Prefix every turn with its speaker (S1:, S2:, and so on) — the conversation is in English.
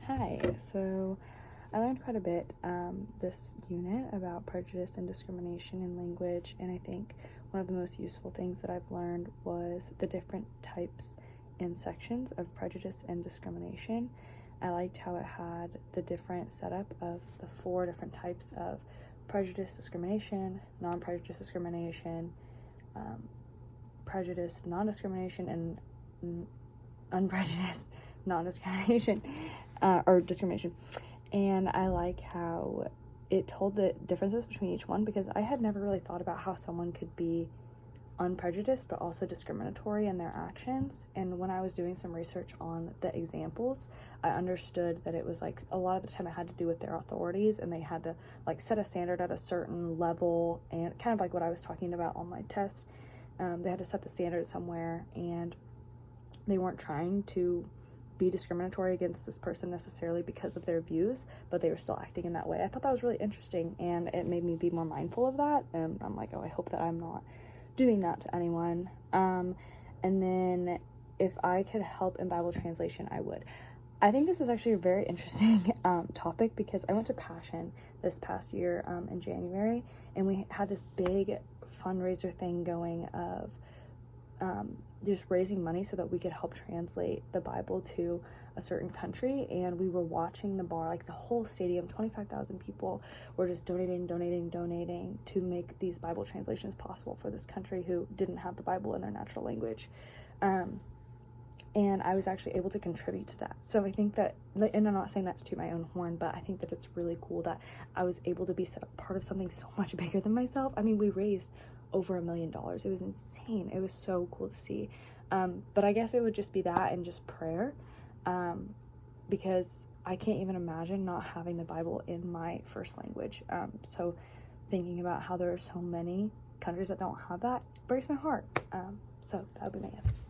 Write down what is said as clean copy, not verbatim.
S1: Hi, so I learned quite a bit this unit about prejudice and discrimination in language, and I think one of the most useful things that I've learned was the different types and sections of prejudice and discrimination. I liked how it had the different setup of the four different types of prejudice discrimination, non-prejudice discrimination, prejudice non-discrimination, and unprejudiced non-discrimination or discrimination. And I like how it told the differences between each one, because I had never really thought about how someone could be unprejudiced but also discriminatory in their actions. And when I was doing some research on the examples, I understood that it was like a lot of the time it had to do with their authorities, and they had to like set a standard at a certain level, and kind of like what I was talking about on my test. They had to set the standard somewhere, and they weren't trying to be discriminatory against this person necessarily because of their views, but they were still acting in that way. I thought that was really interesting, and it made me be more mindful of that. And I'm like, oh, I hope that I'm not doing that to anyone. And then if I could help in Bible translation, I would. I think this is actually a very interesting topic, because I went to Passion this past year in January, and we had this big fundraiser thing going of just raising money so that we could help translate the Bible to a certain country. And we were watching the bar, like the whole stadium, 25,000 people were just donating to make these Bible translations possible for this country who didn't have the Bible in their natural language. And I was actually able to contribute to that. So I think that, and I'm not saying that to toot my own horn, but I think that it's really cool that I was able to be set up part of something so much bigger than myself. I mean, we raised over $1 million. It was insane. It was so cool to see. But I guess it would just be that and just prayer, because I can't even imagine not having the Bible in my first language. So thinking about how there are so many countries that don't have that breaks my heart. So that would be my answers.